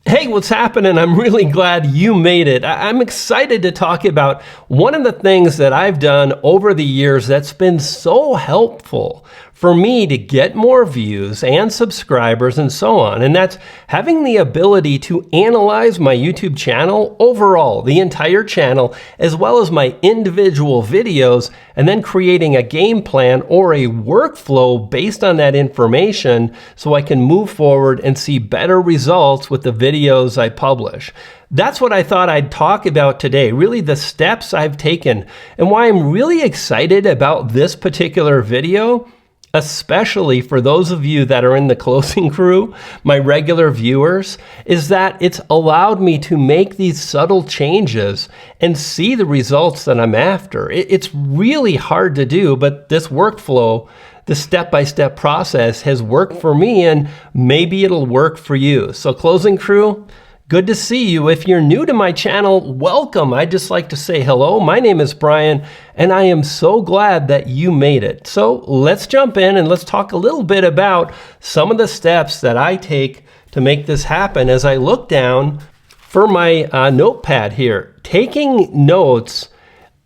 Hey, what's happening? I'm really glad you made it. I'm excited to talk about one of the things that I've done over the years that's been so helpful for me to get more views and subscribers and so on. And that's having the ability to analyze my YouTube channel overall, the entire channel, as well as my individual videos, and then creating a game plan or a workflow based on that information so I can move forward and see better results with the videos I publish. That's what I thought I'd talk about today, really the steps I've taken and why I'm really excited about this particular video, especially for those of you that are in the closing crew, my regular viewers, is that it's allowed me to make these subtle changes and see the results that I'm after. It's really hard to do, but this workflow, the step-by-step process has worked for me, and maybe it'll work for you. So closing crew, good to see you. If you're new to my channel, welcome. I'd just like to say hello. My name is Brian, and I am so glad that you made it. So let's jump in and let's talk a little bit about some of the steps that I take to make this happen. As I look down for my notepad here, taking notes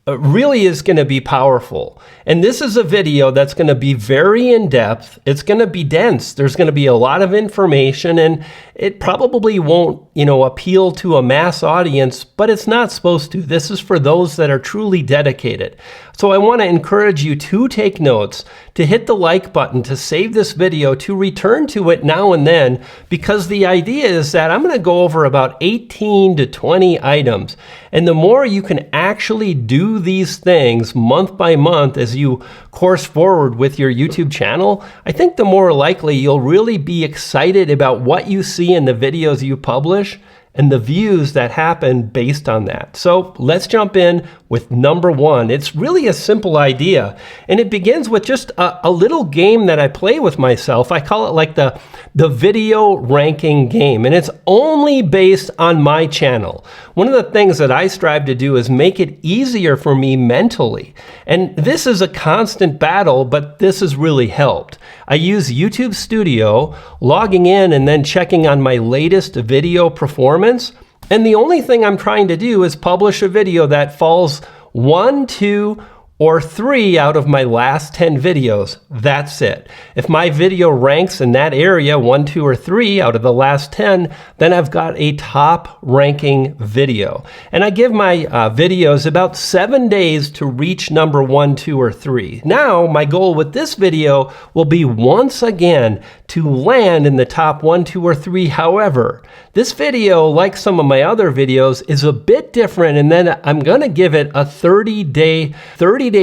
really is going to be powerful. And this is a video that's going to be very in-depth. It's going to be dense. There's going to be a lot of information, and it probably won't, appeal to a mass audience, but it's not supposed to. This is for those that are truly dedicated. So I want to encourage you to take notes, to hit the like button, to save this video, to return to it now and then, because the idea is that I'm going to go over about 18 to 20 items. And the more you can actually do these things month by month as you course forward with your YouTube channel, I think the more likely you'll really be excited about what you see in the videos you publish and the views that happen based on that. So let's jump in with number one. It's really a simple idea, and it begins with just a little game that I play with myself. I call it like the video ranking game, and it's only based on my channel. One of the things that I strive to do is make it easier for me mentally. And this is a constant battle, but this has really helped. I use YouTube Studio, logging in and then checking on my latest video performance. And the only thing I'm trying to do is publish a video that falls 1, 2, or 3 out of my last 10 videos. That's it. If my video ranks in that area, 1, 2, or 3 out of the last 10, then I've got a top ranking video. And I give my videos about 7 days to reach number 1, 2, or 3. Now, my goal with this video will be once again to land in the top 1, 2, or 3. However, this video, like some of my other videos, is a bit different, and then I'm gonna give it a 30-day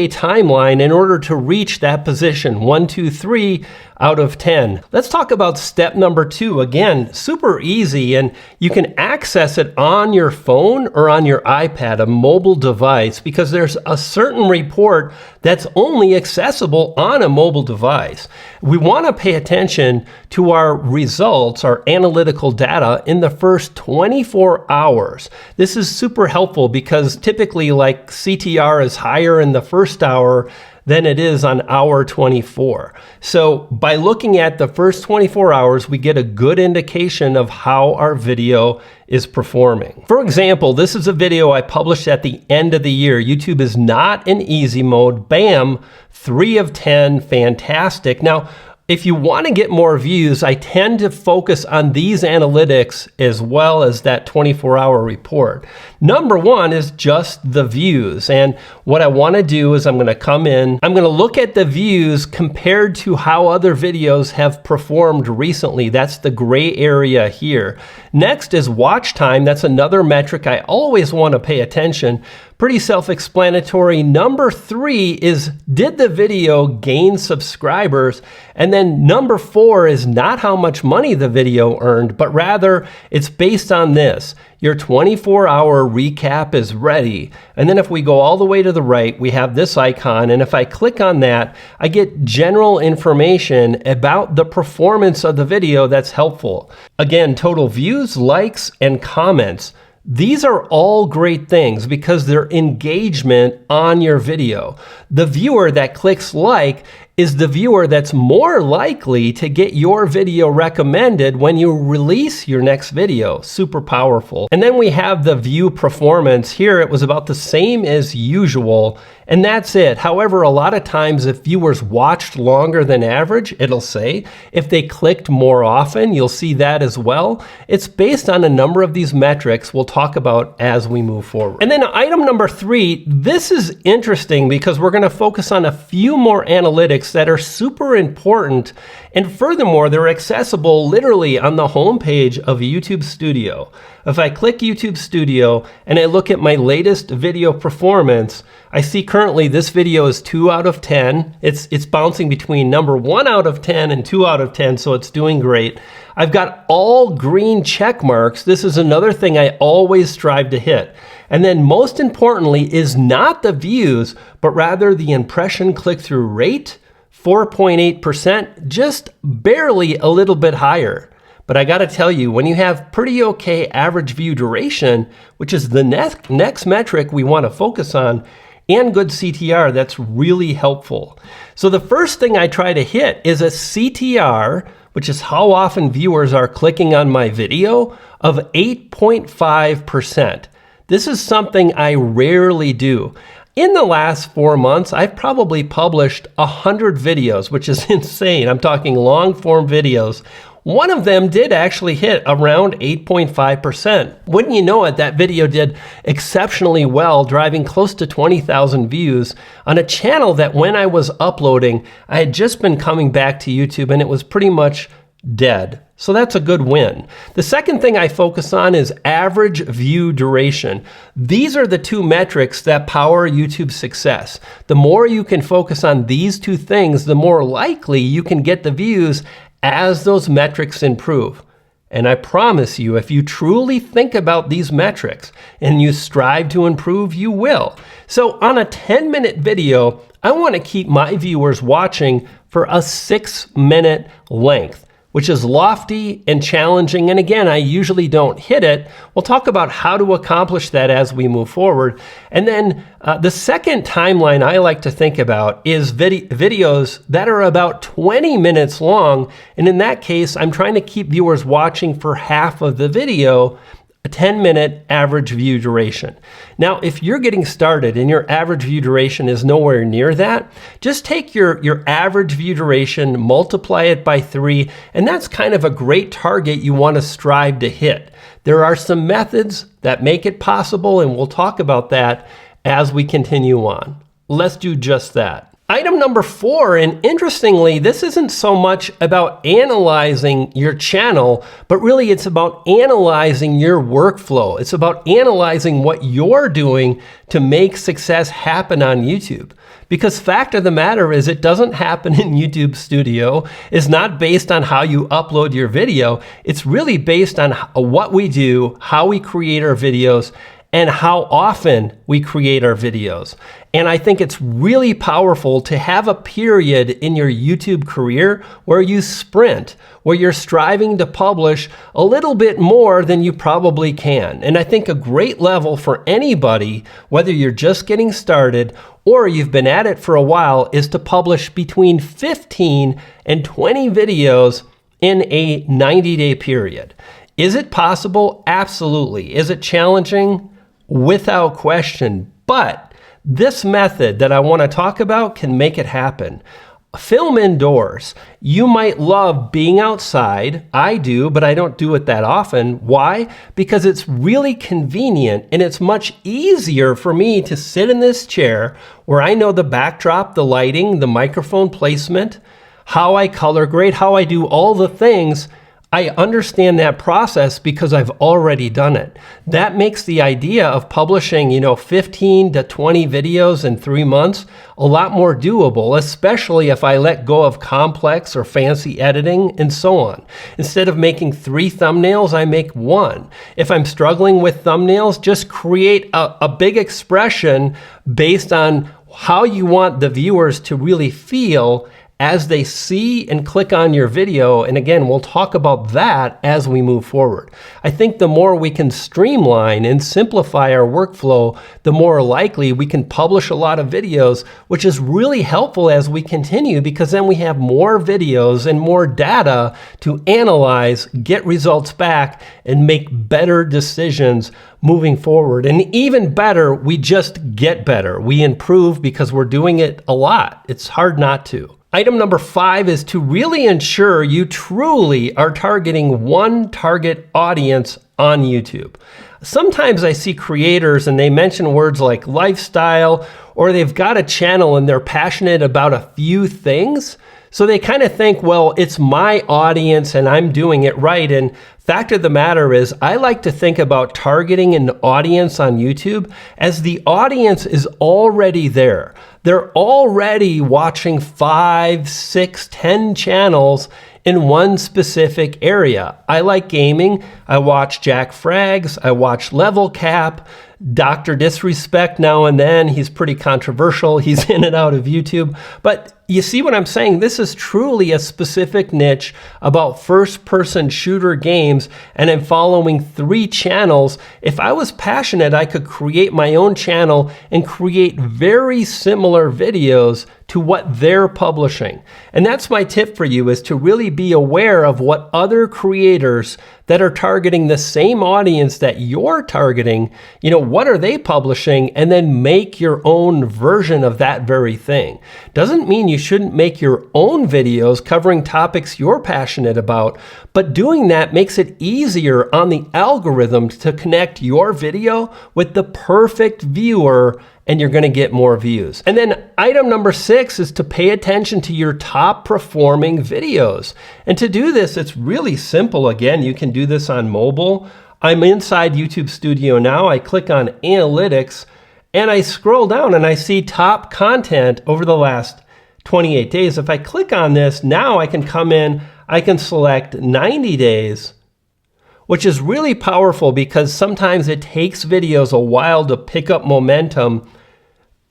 timeline in order to reach that position, 1, 2, 3 out of 10. Let's talk about step number 2. Again, super easy, and you can access it on your phone or on your iPad, a mobile device, because there's a certain report that's only accessible on a mobile device. We want to pay attention to our results, our analytical data in the first 24 hours. This is super helpful because typically like CTR is higher in the first hour than it is on hour 24. So by looking at the first 24 hours, we get a good indication of how our video is performing. For example, this is a video I published at the end of the year. YouTube is not in easy mode. Bam, 3 of 10, fantastic. Now, if you want to get more views, I tend to focus on these analytics as well as that 24-hour report. Number one is just the views. And what I want to do is I'm going to come in, I'm going to look at the views compared to how other videos have performed recently. That's the gray area here. Next is watch time. That's another metric I always want to pay attention. Pretty self-explanatory. Number 3 is, did the video gain subscribers? And then number 4 is not how much money the video earned, but rather it's based on this. Your 24-hour recap is ready. And then if we go all the way to the right, we have this icon. And if I click on that, I get general information about the performance of the video that's helpful. Again, total views, likes, and comments. These are all great things because they're engagement on your video. The viewer that clicks like is the viewer that's more likely to get your video recommended when you release your next video. Super powerful. And then we have the view performance. Here it was about the same as usual, and that's it. However, a lot of times if viewers watched longer than average, it'll say. If they clicked more often, you'll see that as well. It's based on a number of these metrics we'll talk about as we move forward. And then item number 3, this is interesting because we're going to focus on a few more analytics that are super important, and furthermore, they're accessible literally on the homepage of YouTube Studio. If I click YouTube Studio and I look at my latest video performance, I see currently this video is 2 out of 10. It's bouncing between number 1 out of 10 and 2 out of 10, so it's doing great. I've got all green check marks. This is another thing I always strive to hit. And then most importantly is not the views, but rather the impression click-through rate, 4.8%, just barely a little bit higher. But I gotta tell you, when you have pretty okay average view duration, which is the next metric we wanna focus on, and good CTR, that's really helpful. So the first thing I try to hit is a CTR, which is how often viewers are clicking on my video, of 8.5%. This is something I rarely do. In the last 4 months, I've probably published 100 videos, which is insane. I'm talking long form videos. One of them did actually hit around 8.5%. Wouldn't you know it, that video did exceptionally well, driving close to 20,000 views on a channel that when I was uploading, I had just been coming back to YouTube and it was pretty much dead. So that's a good win. The second thing I focus on is average view duration. These are the 2 metrics that power YouTube's success. The more you can focus on these 2 things, the more likely you can get the views as those metrics improve. And I promise you, if you truly think about these metrics and you strive to improve, you will. So on a 10-minute video, I want to keep my viewers watching for a 6-minute length, which is lofty and challenging. And again, I usually don't hit it. We'll talk about how to accomplish that as we move forward. And then the second timeline I like to think about is videos that are about 20 minutes long. And in that case, I'm trying to keep viewers watching for half of the video, a 10-minute average view duration. Now, if you're getting started and your average view duration is nowhere near that, just take your average view duration, multiply it by 3, and that's kind of a great target you want to strive to hit. There are some methods that make it possible, and we'll talk about that as we continue on. Let's do just that. Item number 4, and interestingly, this isn't so much about analyzing your channel, but really it's about analyzing your workflow. It's about analyzing what you're doing to make success happen on YouTube. Because fact of the matter is, it doesn't happen in YouTube Studio. It's not based on how you upload your video. It's really based on what we do, how we create our videos, and how often we create our videos. And I think it's really powerful to have a period in your YouTube career where you sprint, where you're striving to publish a little bit more than you probably can. And I think a great level for anybody, whether you're just getting started or you've been at it for a while, is to publish between 15 and 20 videos in a 90-day period. Is it possible? Absolutely. Is it challenging? Without question. But this method that I want to talk about can make it happen. Film indoors. You might love being outside. I do, but I don't do it that often. Why? Because it's really convenient and it's much easier for me to sit in this chair where I know the backdrop, the lighting, the microphone placement, how I color grade, how I do all the things. I understand that process because I've already done it. That makes the idea of publishing, 15 to 20 videos in 3 months a lot more doable, especially if I let go of complex or fancy editing and so on. Instead of making 3 thumbnails, I make 1. If I'm struggling with thumbnails, just create a big expression based on how you want the viewers to really feel as they see and click on your video. And again, we'll talk about that as we move forward. I think the more we can streamline and simplify our workflow, the more likely we can publish a lot of videos, which is really helpful as we continue, because then we have more videos and more data to analyze, get results back, and make better decisions moving forward. And even better, we just get better. We improve because we're doing it a lot. It's hard not to. Item number 5 is to really ensure you truly are targeting one target audience on YouTube. Sometimes I see creators and they mention words like lifestyle, or they've got a channel and they're passionate about a few things. So they kind of think, well, it's my audience and I'm doing it right. And fact of the matter is, I like to think about targeting an audience on YouTube as the audience is already there. They're already watching 5, 6, 10 channels in one specific area. I like gaming. I watch Jack Frags. I watch Level Cap, Dr. Disrespect now and then. He's pretty controversial. He's in and out of YouTube. But you see what I'm saying? This is truly a specific niche about first-person shooter games, and I'm following 3 channels. If I was passionate, I could create my own channel and create very similar videos to what they're publishing. And that's my tip for you, is to really be aware of what other creators that are targeting the same audience that you're targeting, what are they publishing, and then make your own version of that very thing. Doesn't mean you shouldn't make your own videos covering topics you're passionate about, but doing that makes it easier on the algorithm to connect your video with the perfect viewer, and you're going to get more views. And then item number 6 is to pay attention to your top performing videos. And to do this, it's really simple. Again, you can do this on mobile. I'm inside YouTube Studio now. I click on Analytics and I scroll down and I see top content over the last 28 days. If I click on this, now I can come in, I can select 90 days, which is really powerful because sometimes it takes videos a while to pick up momentum,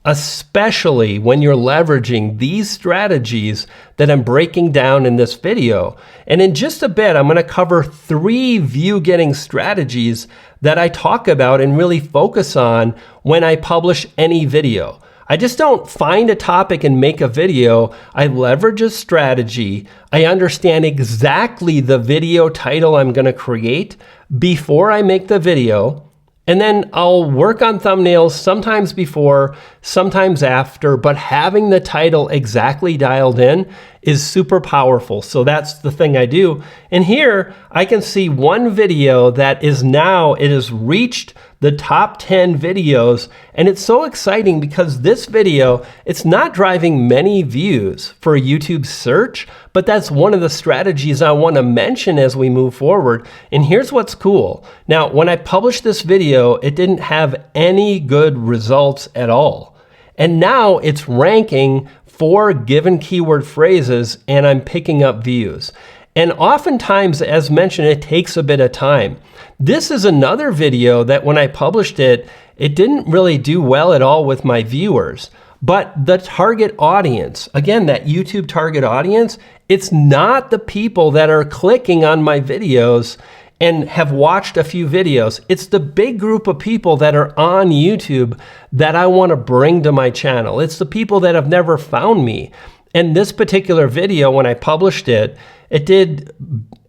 especially when you're leveraging these strategies that I'm breaking down in this video. And in just a bit, I'm going to cover 3 view-getting strategies that I talk about and really focus on when I publish any video. I just don't find a topic and make a video. I leverage a strategy. I understand exactly the video title I'm going to create before I make the video. And then I'll work on thumbnails sometimes before, sometimes after, but having the title exactly dialed in is super powerful. So that's the thing I do. And here I can see one video that is now, it has reached the top 10 videos. And it's so exciting because this video, it's not driving many views for YouTube search, but that's one of the strategies I want to mention as we move forward. And here's what's cool. Now, when I published this video, it didn't have any good results at all. And now it's ranking for given keyword phrases and I'm picking up views. And oftentimes, as mentioned, it takes a bit of time. This is another video that when I published it, it didn't really do well at all with my viewers. But the target audience, again, that YouTube target audience, it's not the people that are clicking on my videos and have watched a few videos. It's the big group of people that are on YouTube that I want to bring to my channel. It's the people that have never found me. And this particular video, when I published it, it did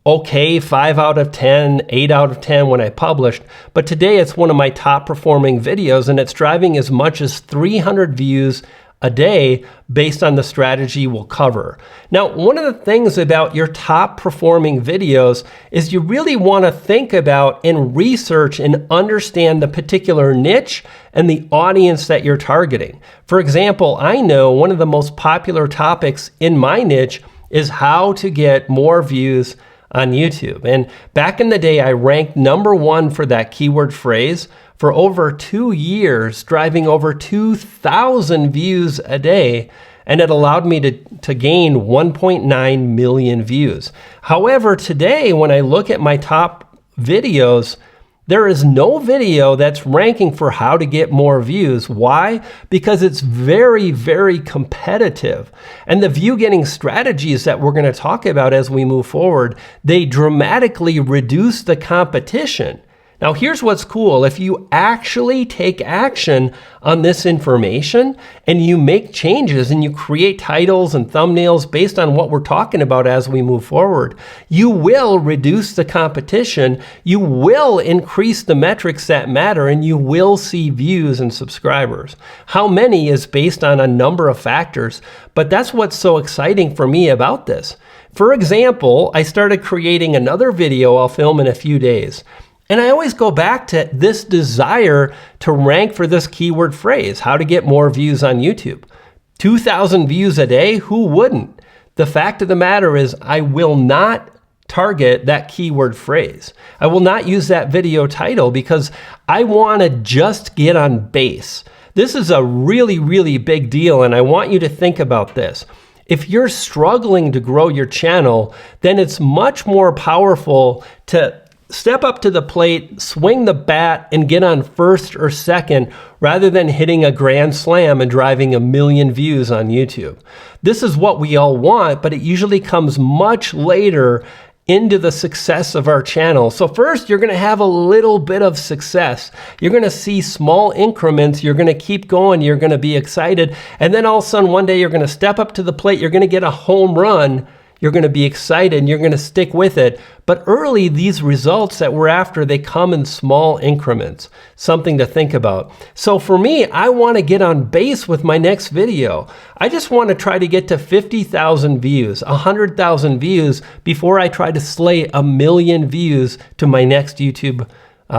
okay, 5 out of 10, 8 out of 10 when I published. But today it's one of my top performing videos and it's driving as much as 300 views a day based on the strategy we'll cover. Now, one of the things about your top performing videos is you really want to think about and research and understand the particular niche and the audience that you're targeting. For example, I know one of the most popular topics in my niche is how to get more views on YouTube. And back in the day, I ranked #1 for that keyword phrase for over 2 years, driving over 2,000 views a day. And it allowed me to gain 1.9 million views. However, today, when I look at my top videos, There is no video that's ranking for how to get more views. Why? Because it's very, very competitive. And the view getting strategies that we're going to talk about as we move forward, they dramatically reduce the competition. Now, here's what's cool. If you actually take action on this information and you make changes and you create titles and thumbnails based on what we're talking about as we move forward, you will reduce the competition, you will increase the metrics that matter, and you will see views and subscribers. How many is based on a number of factors, but that's what's so exciting for me about this. For example, I started creating another video I'll film in a few days. And I always go back to this desire to rank for this keyword phrase, how to get more views on YouTube. 2,000 views a day, who wouldn't? The fact of the matter is I will not target that keyword phrase. I will not use that video title because I want to just get on base. This is a really, really big deal, and I want you to think about this. If you're struggling to grow your channel, then it's much more powerful to step up to the plate, swing the bat, and get on first or second rather than hitting a grand slam and driving 1 million views on YouTube. This is what we all want, but it usually comes much later into the success of our channel. So first, you're going to have a little bit of success. You're going to see small increments. You're going to keep going. You're going to be excited. And then all of a sudden, one day, you're going to step up to the plate. You're going to get a home run. You're going to be excited and you're going to stick with it. But early, these results that we're after, they come in small increments. Something to think about. So for me, I want to get on base with my next video. I just want to try to get to 50,000 views, 100,000 views before I try to slay 1 million views to my next YouTube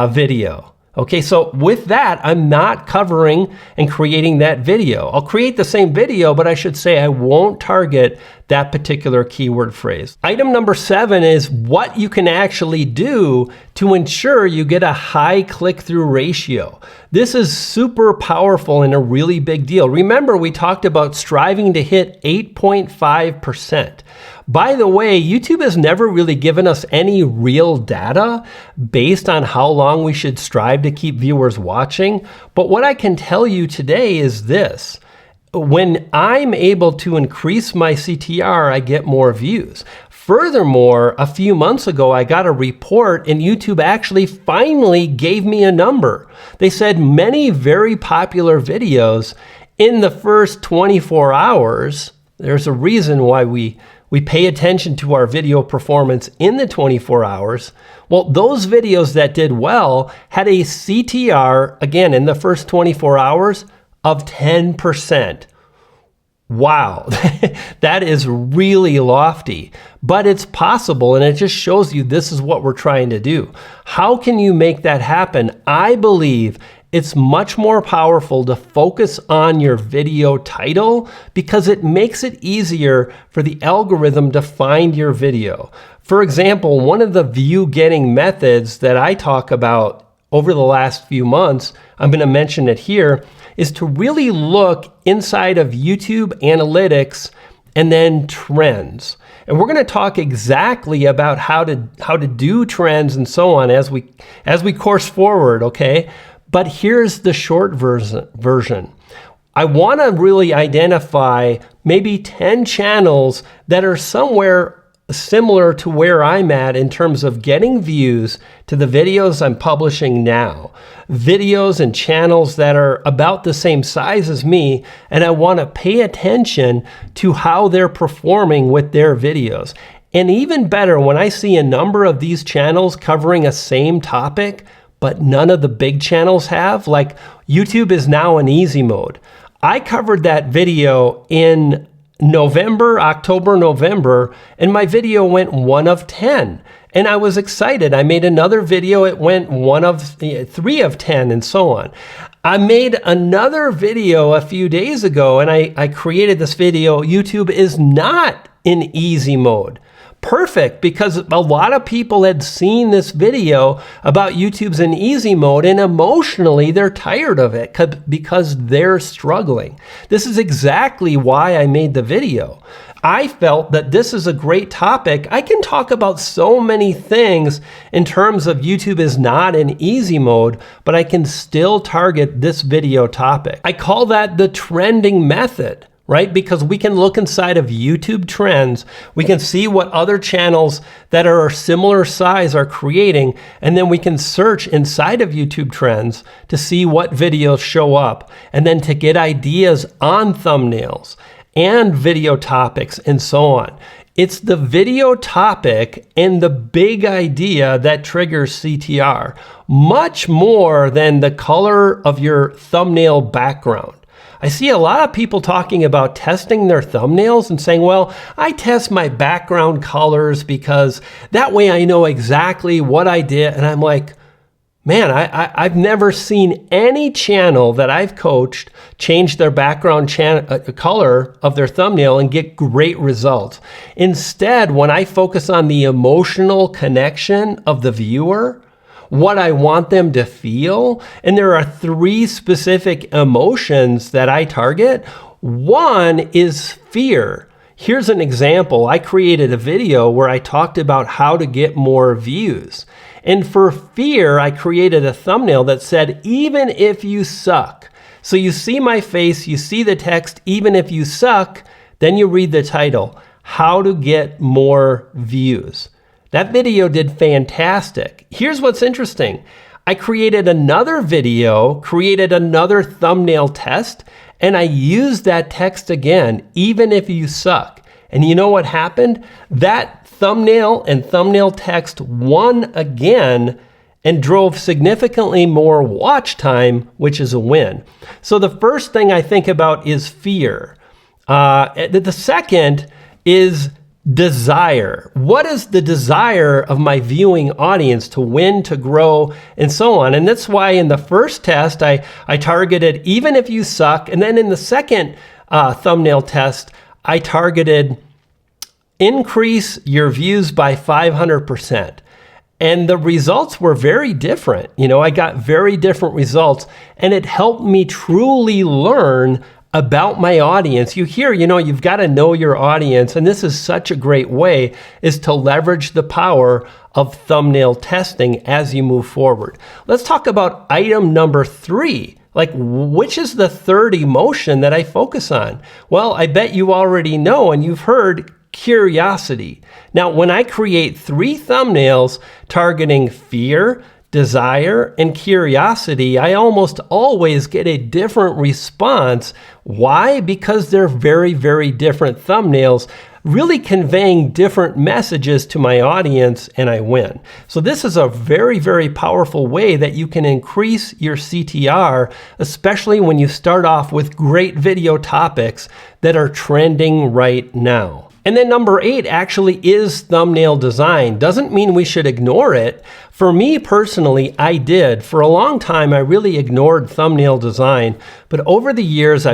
video. Okay, so with that, I'm not covering and creating that video. I'll create the same video, but I should say I won't target that particular keyword phrase. Item number 7 is what you can actually do to ensure you get a high click-through ratio. This is super powerful and a really big deal. Remember, we talked about striving to hit 8.5%. By the way, YouTube has never really given us any real data based on how long we should strive to keep viewers watching. But what I can tell you today is this. When I'm able to increase my CTR, I get more views. Furthermore, a few months ago, I got a report and YouTube actually finally gave me a number. They said many very popular videos in the first 24 hours, there's a reason why we pay attention to our video performance in the 24 hours. Well, those videos that did well had a CTR, again, in the first 24 hours of 10%. Wow, that is really lofty, but it's possible, and it just shows you this is what we're trying to do. How can you make that happen? I believe it's much more powerful to focus on your video title because it makes it easier for the algorithm to find your video. For example, one of the view getting methods that I talk about over the last few months, I'm going to mention it here, is to really look inside of YouTube analytics and then trends. And we're going to talk exactly about how to do trends and so on as we course forward, okay? But here's the short version. I want to really identify maybe 10 channels that are somewhere similar to where I'm at in terms of getting views to the videos I'm publishing now. Videos and channels that are about the same size as me, and I want to pay attention to how they're performing with their videos. And even better, when I see a number of these channels covering a same topic, but none of the big channels have, like YouTube is now in easy mode. I covered that video in October, November, and my video went 1 of 10. And I was excited. I made another video, it went 3 of 10, and so on. I made another video a few days ago, and I created this video, YouTube is not in easy mode. Perfect, because a lot of people had seen this video about YouTube's in easy mode, and emotionally they're tired of it because they're struggling. This is exactly why I made the video. I felt that this is a great topic. I can talk about so many things in terms of YouTube is not in easy mode, but I can still target this video topic. I call that the trending method, right? Because we can look inside of YouTube trends, we can see what other channels that are similar size are creating, and then we can search inside of YouTube trends to see what videos show up, and then to get ideas on thumbnails and video topics and so on. It's the video topic and the big idea that triggers CTR, much more than the color of your thumbnail background. I see a lot of people talking about testing their thumbnails and saying, well, I test my background colors because that way I know exactly what I did. And I'm like, man, I've never seen any channel that I've coached change their background color of their thumbnail and get great results. Instead, when I focus on the emotional connection of the viewer, what I want them to feel, and there are 3 specific emotions that I target. One is fear. Here's an example. I created a video where I talked about how to get more views. And for fear, I created a thumbnail that said, even if you suck. So you see my face, you see the text, even if you suck, then you read the title, How to Get More Views. That video did fantastic. Here's what's interesting. I created another video, created another thumbnail test, and I used that text again, even if you suck. And you know what happened? That thumbnail and thumbnail text won again and drove significantly more watch time, which is a win. So the first thing I think about is fear. The second is desire. What is the desire of my viewing audience to win, to grow, and so on? And that's why in the first test, I targeted even if you suck. And then in the second thumbnail test, I targeted increase your views by 500%. And the results were very different. I got very different results, and it helped me truly learn about my audience. You hear, you've got to know your audience, and this is such a great way is to leverage the power of thumbnail testing as you move forward. Let's talk about item number 3. Like, which is the third emotion that I focus on? Well, I bet you already know, and you've heard curiosity. Now, when I create 3 thumbnails targeting fear, desire, and curiosity, I almost always get a different response. Why? Because they're very, very different thumbnails, really conveying different messages to my audience, and I win. So this is a very, very powerful way that you can increase your CTR, especially when you start off with great video topics that are trending right now. And then number 8 actually is thumbnail design. Doesn't mean we should ignore it. For me personally, I did. For a long time, I really ignored thumbnail design. But over the years,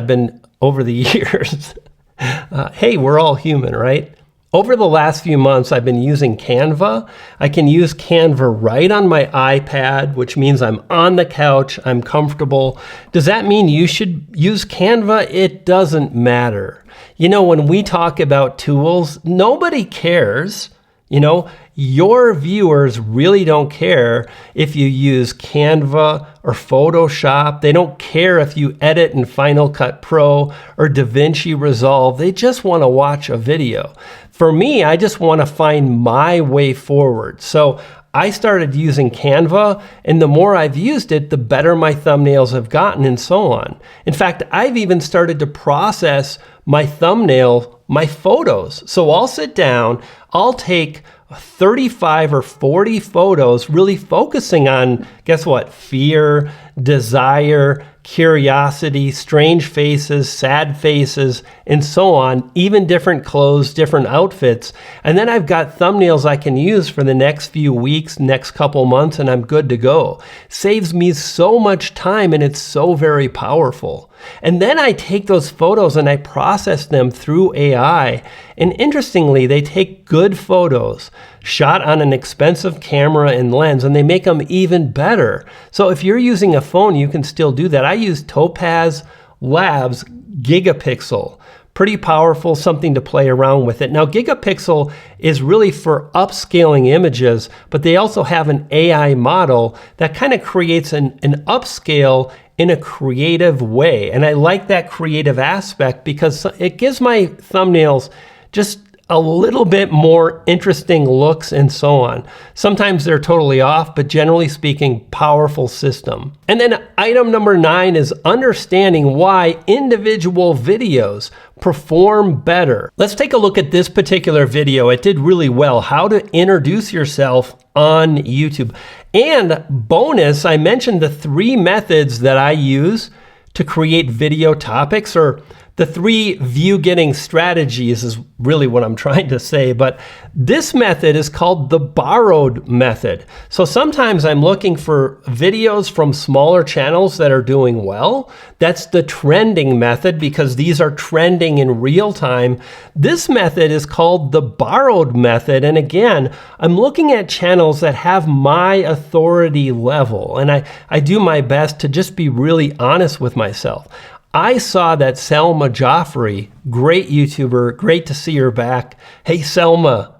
hey, we're all human, right? Over the last few months, I've been using Canva. I can use Canva right on my iPad, which means I'm on the couch, I'm comfortable. Does that mean you should use Canva? It doesn't matter. When we talk about tools, nobody cares. Your viewers really don't care if you use Canva or Photoshop. They don't care if you edit in Final Cut Pro or DaVinci Resolve. They just want to watch a video. For me, I just want to find my way forward. So I started using Canva, and the more I've used it, the better my thumbnails have gotten, and so on. In fact, I've even started to process my thumbnail, my photos. So I'll sit down, I'll take 35 or 40 photos, really focusing on, guess what? Fear, desire, curiosity, strange faces, sad faces, and so on, even different clothes, different outfits. And then I've got thumbnails I can use for the next few weeks, next couple months, and I'm good to go. Saves me so much time, and it's so very powerful. And then I take those photos and I process them through AI. And interestingly, they take good photos shot on an expensive camera and lens, and they make them even better. So if you're using a phone, you can still do that. I use Topaz Labs Gigapixel Pretty powerful, something to play around with it. Now, Gigapixel is really for upscaling images, but they also have an AI model that kind of creates an upscale in a creative way. And I like that creative aspect because it gives my thumbnails just a little bit more interesting looks and so on. Sometimes they're totally off, but generally speaking, powerful system. And then item number 9 is understanding why individual videos perform better. Let's take a look at this particular video. It did really well. How to introduce yourself on YouTube. And bonus, I mentioned the 3 methods that I use to create video topics, or the 3 view getting strategies is really what I'm trying to say, but this method is called the borrowed method. So sometimes I'm looking for videos from smaller channels that are doing well. That's the trending method because these are trending in real time. This method is called the borrowed method. And again, I'm looking at channels that have my authority level. And I do my best to just be really honest with myself. I saw that Selma Joffrey, great YouTuber, great to see her back. Hey, Selma,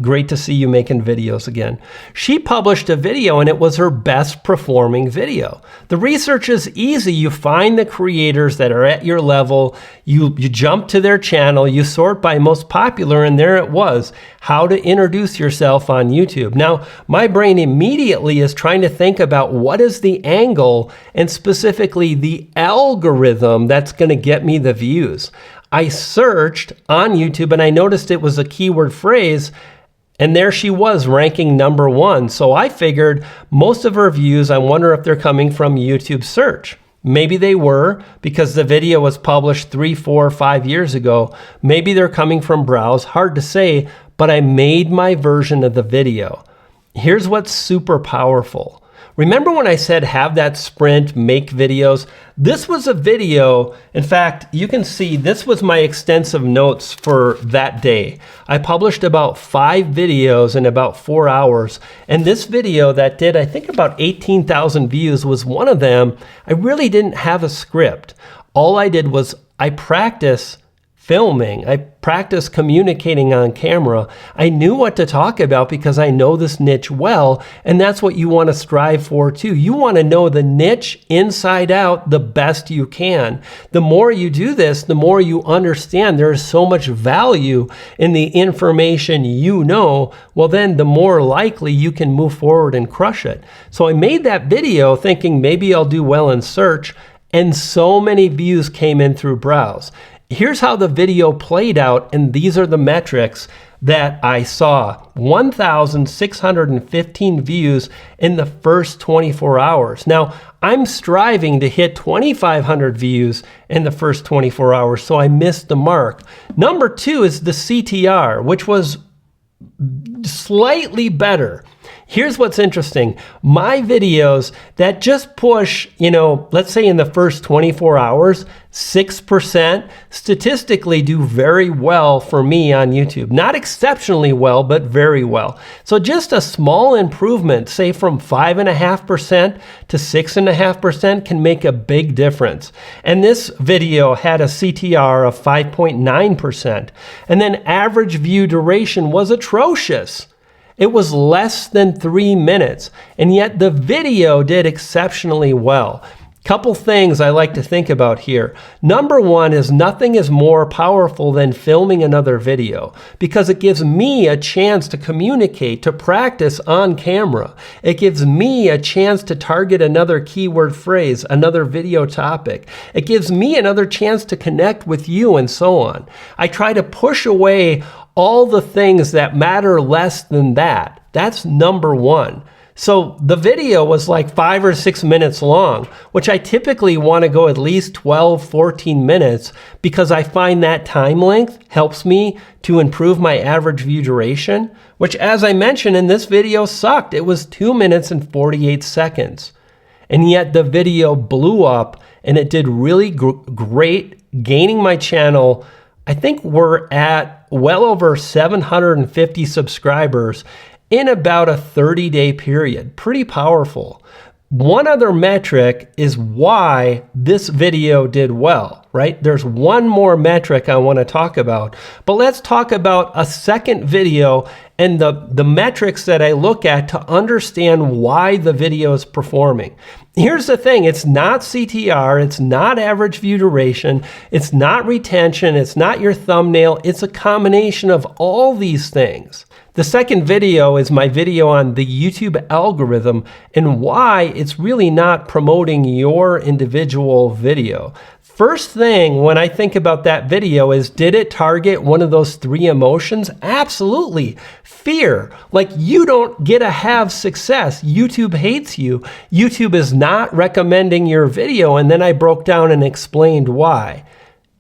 great to see you making videos again. She published a video and it was her best performing video. The research is easy. You find the creators that are at your level, you jump to their channel, you sort by most popular, and there it was, how to introduce yourself on YouTube. Now, my brain immediately is trying to think about what is the angle and specifically the algorithm that's going to get me the views. I searched on YouTube and I noticed it was a keyword phrase, and there she was ranking number 1. So I figured most of her views, I wonder if they're coming from YouTube search. Maybe they were because the video was published 3, 4, 5 years ago. Maybe they're coming from browse, hard to say, but I made my version of the video. Here's what's super powerful. Remember when I said have that sprint, make videos? This was a video. In fact, you can see this was my extensive notes for that day. I published about 5 videos in about 4 hours. And this video that did, I think, about 18,000 views was one of them. I really didn't have a script. All I did was I practiced filming. I practiced communicating on camera. I knew what to talk about because I know this niche well, and that's what you want to strive for too. You want to know the niche inside out the best you can. The more you do this, the more you understand there is so much value in the information you know, well then the more likely you can move forward and crush it. So I made that video thinking maybe I'll do well in search, and so many views came in through browse. Here's how the video played out, and these are the metrics that I saw. 1,615 views in the first 24 hours. Now, I'm striving to hit 2,500 views in the first 24 hours, so I missed the mark. Number 2 is the CTR, which was slightly better. Here's what's interesting. My videos that just push, let's say in the first 24 hours, 6% statistically do very well for me on YouTube. Not exceptionally well, but very well. So just a small improvement, say from 5.5% to 6.5%, can make a big difference. And this video had a CTR of 5.9%. And then average view duration was atrocious. It was less than 3 minutes, and yet the video did exceptionally well. Couple things I like to think about here. Number 1 is nothing is more powerful than filming another video because it gives me a chance to communicate, to practice on camera. It gives me a chance to target another keyword phrase, another video topic. It gives me another chance to connect with you and so on. I try to push away all the things that matter less than that. That's number 1. So the video was like 5 or 6 minutes long, which I typically want to go at least 12, 14 minutes because I find that time length helps me to improve my average view duration, which, as I mentioned in this video, sucked. It was 2 minutes and 48 seconds. And yet the video blew up and it did really great, gaining my channel. I think we're at well over 750 subscribers in about a 30-day period. Pretty powerful. one other metric is why this video did well, right? There's one more metric I want to talk about, but let's talk about a second video and the metrics that I look at to understand why the video is performing. Here's the thing, it's not CTR, it's not average view duration, it's not retention, it's not your thumbnail, it's a combination of all these things. The second video is my video on the YouTube algorithm and why it's really not promoting your individual video. First thing when I think about that video is, did it target one of those three emotions? Absolutely. Fear. Like, you don't get to have success. YouTube hates you. YouTube is not recommending your video. And then I broke down and explained why.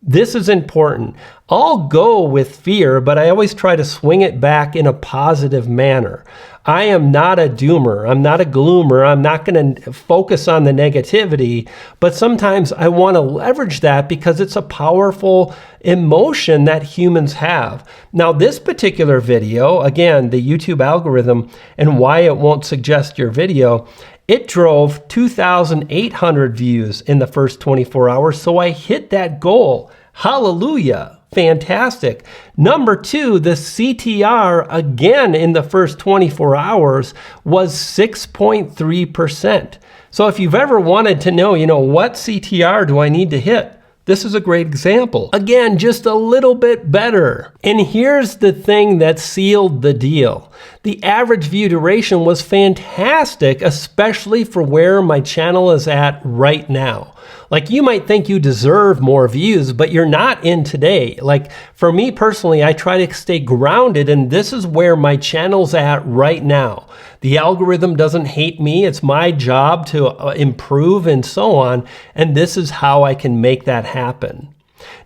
This is important. I'll go with fear, but I always try to swing it back in a positive manner. I am not a doomer. I'm not a gloomer. I'm not going to focus on the negativity, but sometimes I want to leverage that because it's a powerful emotion that humans have. Now, this particular video, again, the YouTube algorithm and why it won't suggest your video, it drove 2,800 views in the first 24 hours, so I hit that goal. Hallelujah. Fantastic. Number two, the CTR, again, in the first 24 hours was 6.3%. So if you've ever wanted to know, what CTR do I need to hit? This is a great example. Again, just a little bit better. And here's the thing that sealed the deal. The average view duration was fantastic, especially for where my channel is at right now. Like, you might think you deserve more views, but you're not in today. Like, for me personally, I try to stay grounded, and this is where my channel's at right now. The algorithm doesn't hate me. It's my job to improve and so on, and this is how I can make that happen.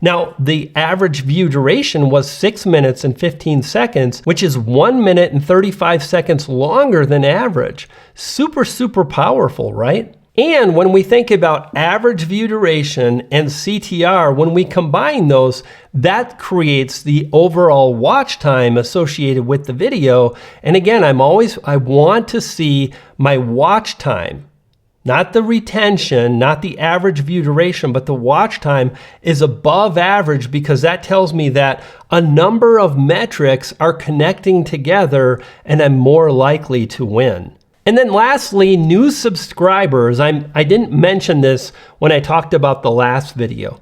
Now, the average view duration was 6 minutes and 15 seconds, which is 1 minute and 35 seconds longer than average. Super, super powerful, right? And when we think about average view duration and CTR, when we combine those, that creates the overall watch time associated with the video. And again, I want to see my watch time, not the retention, not the average view duration, but the watch time is above average, because that tells me that a number of metrics are connecting together and I'm more likely to win. And then lastly, new subscribers. I didn't mention this when I talked about the last video.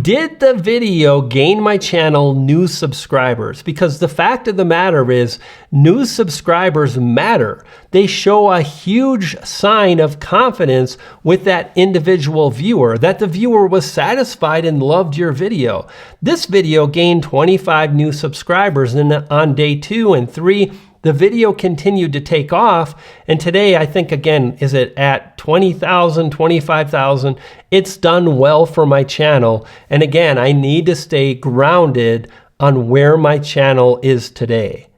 Did the video gain my channel new subscribers? Because the fact of the matter is, new subscribers matter. They show a huge sign of confidence with that individual viewer, that the viewer was satisfied and loved your video. This video gained 25 new subscribers, and on day 2 and 3, the video continued to take off, and today I think, again, is it at 20,000, 25,000? It's done well for my channel, and again, I need to stay grounded on where my channel is today.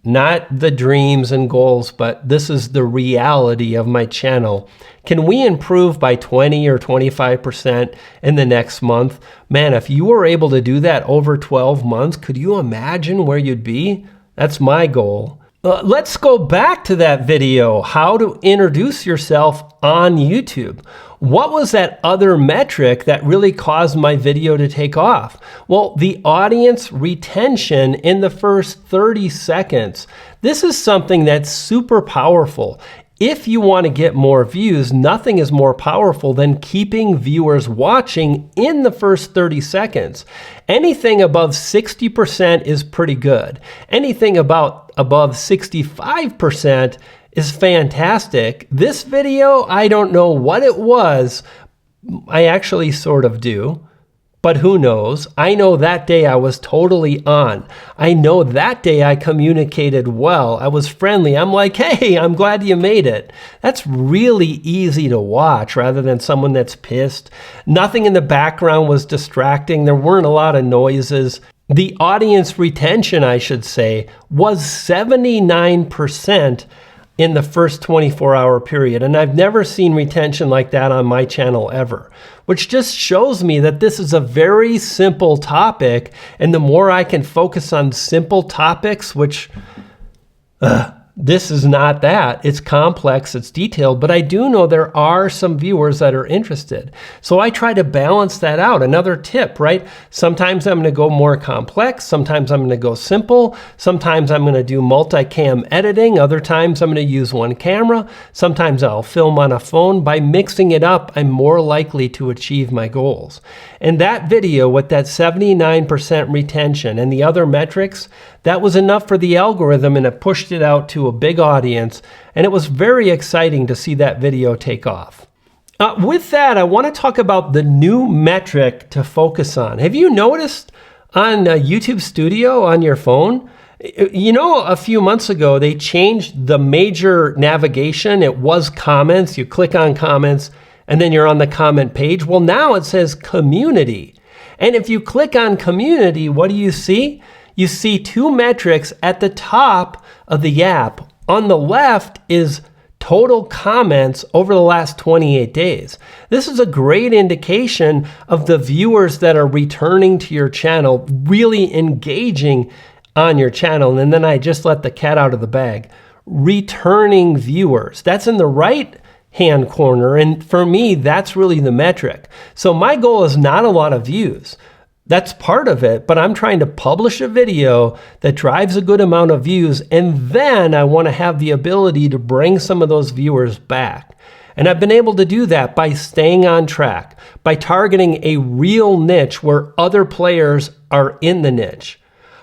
Not the dreams and goals, but this is the reality of my channel. Can we improve by 20 or 25% in the next month? Man, if you were able to do that over 12 months, could you imagine where you'd be? That's my goal. Let's go back to that video, how to introduce yourself on YouTube. What was that other metric that really caused my video to take off? Well, the audience retention in the first 30 seconds. This is something that's super powerful. If you want to get more views, nothing is more powerful than keeping viewers watching in the first 30 seconds. Anything above 60% is pretty good. Anything above 65% is fantastic. This video, I don't know what it was. I actually sort of do. But who knows? I know that day I was totally on. I know that day I communicated well. I was friendly. I'm like, hey, I'm glad you made it. That's really easy to watch rather than someone that's pissed. Nothing in the background was distracting. There weren't a lot of noises. The audience retention, I should say, was 79% in the first 24-hour period. And I've never seen retention like that on my channel ever, which just shows me that this is a very simple topic. And the more I can focus on simple topics, which this is not that. It's complex, it's detailed, but I do know there are some viewers that are interested. So I try to balance that out. Another tip, right? Sometimes I'm going to go more complex. Sometimes I'm going to go simple. Sometimes I'm going to do multicam editing. Other times I'm going to use one camera. Sometimes I'll film on a phone. By mixing it up, I'm more likely to achieve my goals. And that video with that 79% retention and the other metrics, that was enough for the algorithm, and it pushed it out to a big audience, and it was very exciting to see that video take off. With that, I want to talk about the new metric to focus on. Have you noticed on YouTube Studio on your phone? You know, a few months ago, they changed the major navigation. It was comments. You click on comments, and then you're on the comment page. Well, now it says community. And if you click on community, what do you see? You see two metrics at the top of the app. On the left is total comments over the last 28 days. This is a great indication of the viewers that are returning to your channel, really engaging on your channel. And then I just let the cat out of the bag. Returning viewers. That's in the right hand corner. And for me, that's really the metric. So my goal is not a lot of views. That's part of it, but I'm trying to publish a video that drives a good amount of views, and then I want to have the ability to bring some of those viewers back. And I've been able to do that by staying on track, by targeting a real niche where other players are in the niche,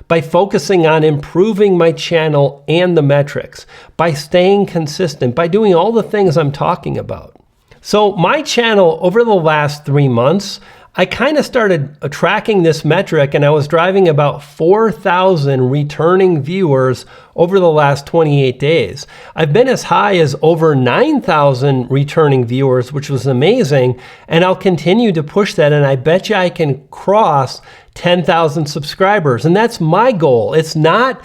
by focusing on improving my channel and the metrics, by staying consistent, by doing all the things I'm talking about. So my channel over the last 3 months, I kind of started tracking this metric, and I was driving about 4,000 returning viewers over the last 28 days. I've been as high as over 9,000 returning viewers, which was amazing, and I'll continue to push that, and I bet you I can cross 10,000 subscribers, and that's my goal. It's not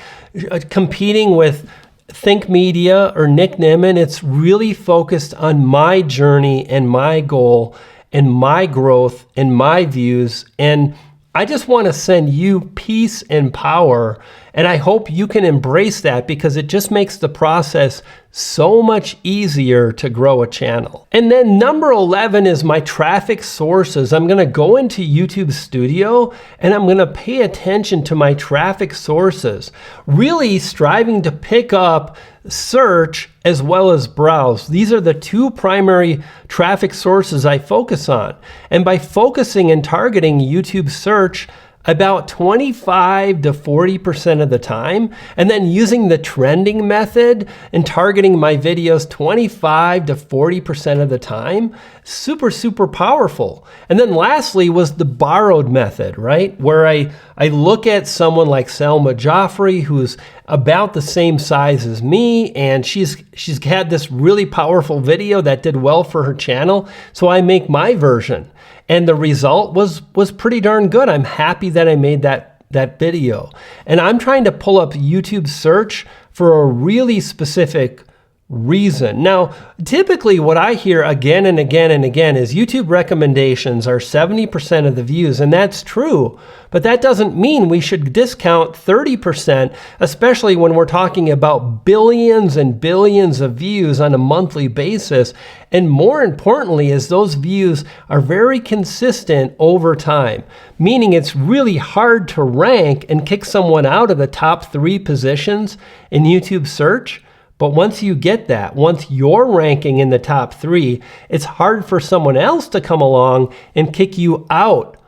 competing with Think Media or Nick Nimmin. It's really focused on my journey and my goal and my growth and my views. And I just want to send you peace and power. And I hope you can embrace that, because it just makes the process so much easier to grow a channel. And then number 11 is my traffic sources. I'm going to go into YouTube Studio and I'm going to pay attention to my traffic sources, really striving to pick up search as well as browse. These are the two primary traffic sources I focus on. And by focusing and targeting YouTube search about 25 to 40% of the time, and then using the trending method and targeting my videos 25 to 40% of the time, super, super powerful. And then lastly was the borrowed method, right? Where I look at someone like Selma Joffrey, who's about the same size as me, and she's had this really powerful video that did well for her channel, so I make my version. And the result was pretty darn good. I'm happy that I made that video. And I'm trying to pull up YouTube search for a really specific reason. Now, typically what I hear again and again and again is YouTube recommendations are 70% of the views, and that's true. But that doesn't mean we should discount 30%, especially when we're talking about billions and billions of views on a monthly basis. And more importantly, is those views are very consistent over time, meaning it's really hard to rank and kick someone out of the top 3 positions in YouTube search. But once you get that, once you're ranking in the top 3, it's hard for someone else to come along and kick you out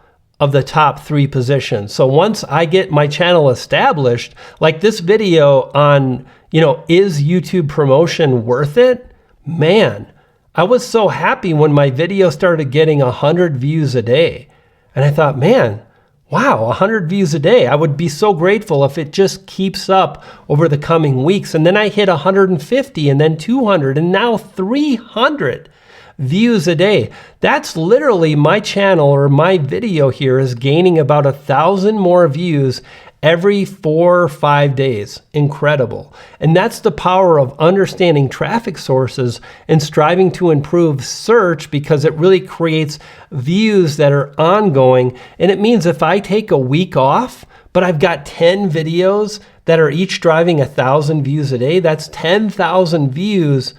of the top 3 positions. So once I get my channel established, like this video on, is YouTube promotion worth it? Man, I was so happy when my video started getting 100 views a day. And I thought, man, wow, 100 views a day. I would be so grateful if it just keeps up over the coming weeks. And then I hit 150 and then 200 and now 300 views a day. That's literally my channel, or my video here is gaining about 1,000 more views every 4 or 5 days. Incredible. And that's the power of understanding traffic sources and striving to improve search, because it really creates views that are ongoing. And it means if I take a week off, but I've got 10 videos that are each driving 1,000 views a day, that's 10,000 views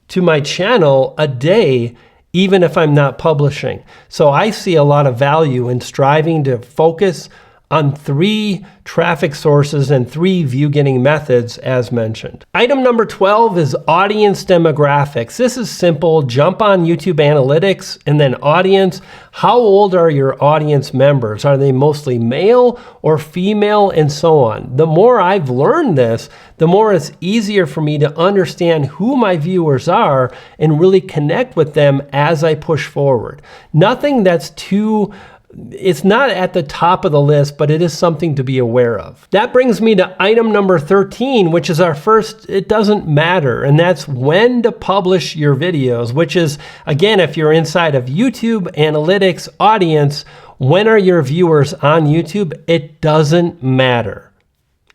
to my channel a day, even if I'm not publishing. So I see a lot of value in striving to focus on 3 traffic sources and 3 view getting methods as mentioned. Item number 12 is audience demographics. This is simple. Jump on YouTube Analytics and then audience. How old are your audience members? Are they mostly male or female, and so on? The more I've learned this, the more it's easier for me to understand who my viewers are and really connect with them as I push forward. Nothing that's too It's not at the top of the list, but it is something to be aware of. That brings me to item number 13, which is our first, it doesn't matter, and that's when to publish your videos, which is, again, if you're inside of YouTube Analytics audience, when are your viewers on YouTube? It doesn't matter.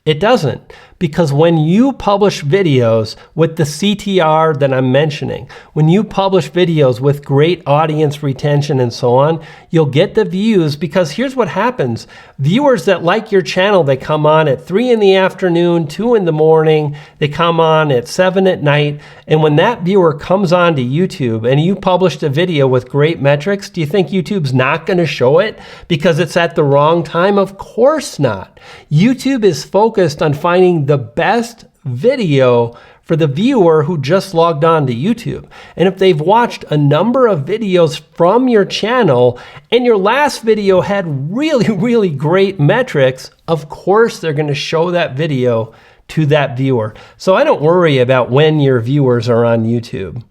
It doesn't, because when you publish videos with the CTR that I'm mentioning, when you publish videos with great audience retention and so on, you'll get the views, because here's what happens. Viewers that like your channel, they come on at 3 in the afternoon, 2 in the morning, they come on at 7 at night, and when that viewer comes on to YouTube and you published a video with great metrics, do you think YouTube's not going to show it because it's at the wrong time? Of course not. YouTube is focused on finding the best video for the viewer who just logged on to YouTube. And if they've watched a number of videos from your channel and your last video had really, really great metrics, of course they're going to show that video to that viewer. So I don't worry about when your viewers are on YouTube.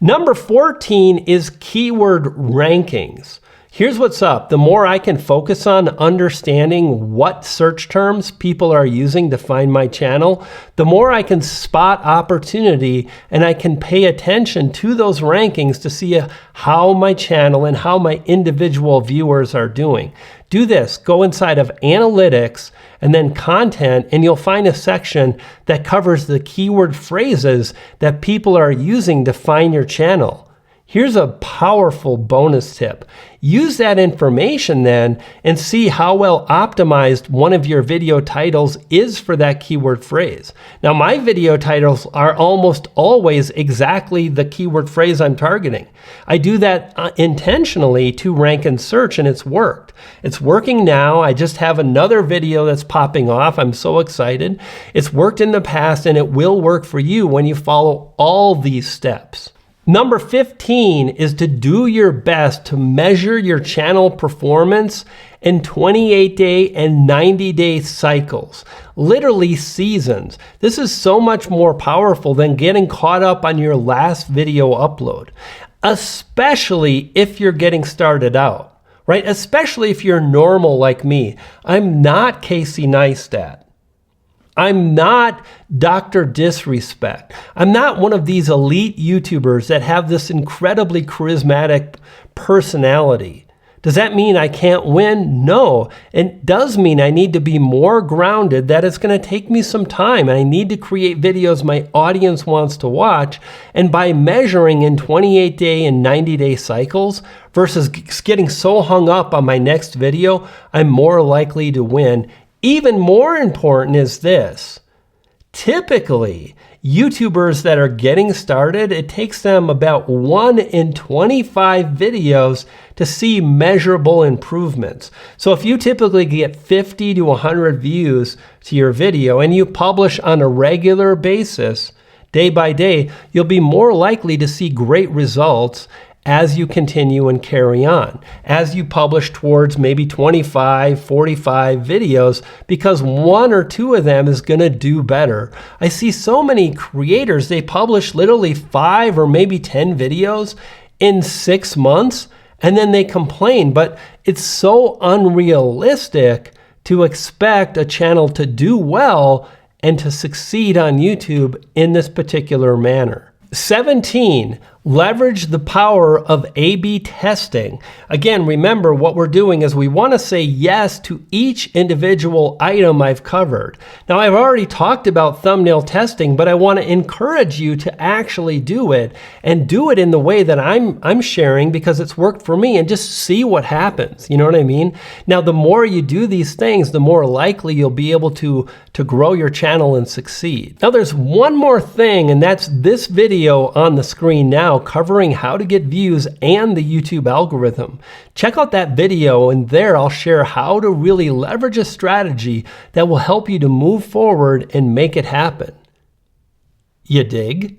Number 14 is keyword rankings. Here's what's up. The more I can focus on understanding what search terms people are using to find my channel, the more I can spot opportunity and I can pay attention to those rankings to see how my channel and how my individual viewers are doing. Do this. Go inside of Analytics and then Content, and you'll find a section that covers the keyword phrases that people are using to find your channel. Here's a powerful bonus tip. Use that information then and see how well optimized one of your video titles is for that keyword phrase. Now, my video titles are almost always exactly the keyword phrase I'm targeting. I do that intentionally to rank and search, and it's worked. It's working now. I just have another video that's popping off. I'm so excited. It's worked in the past, and it will work for you when you follow all these steps. Number 15 is to do your best to measure your channel performance in 28-day and 90-day cycles, literally seasons. This is so much more powerful than getting caught up on your last video upload, especially if you're getting started out, right? Especially if you're normal like me. I'm not Casey Neistat. I'm not Dr. Disrespect. I'm not one of these elite YouTubers that have this incredibly charismatic personality. Does that mean I can't win? No. It does mean I need to be more grounded, that it's going to take me some time, and I need to create videos my audience wants to watch. And by measuring in 28-day and 90-day cycles versus getting so hung up on my next video, I'm more likely to win. Even more important is this. Typically, YouTubers that are getting started, it takes them about 1 in 25 videos to see measurable improvements. So if you typically get 50 to 100 views to your video and you publish on a regular basis, day by day, you'll be more likely to see great results as you continue and carry on, as you publish towards maybe 25, 45 videos, because 1 or 2 of them is going to do better. I see so many creators, they publish literally 5 or maybe 10 videos in 6 months, and then they complain. But it's so unrealistic to expect a channel to do well and to succeed on YouTube in this particular manner. 17, Leverage the power of A/B testing. Again, remember what we're doing is we want to say yes to each individual item I've covered. Now, I've already talked about thumbnail testing, but I want to encourage you to actually do it and do it in the way that I'm sharing because it's worked for me, and just see what happens. You know what I mean? Now, the more you do these things, the more likely you'll be able to grow your channel and succeed. Now, there's one more thing, and that's this video on the screen now, covering how to get views and the YouTube algorithm. Check out that video, and there I'll share how to really leverage a strategy that will help you to move forward and make it happen. You dig?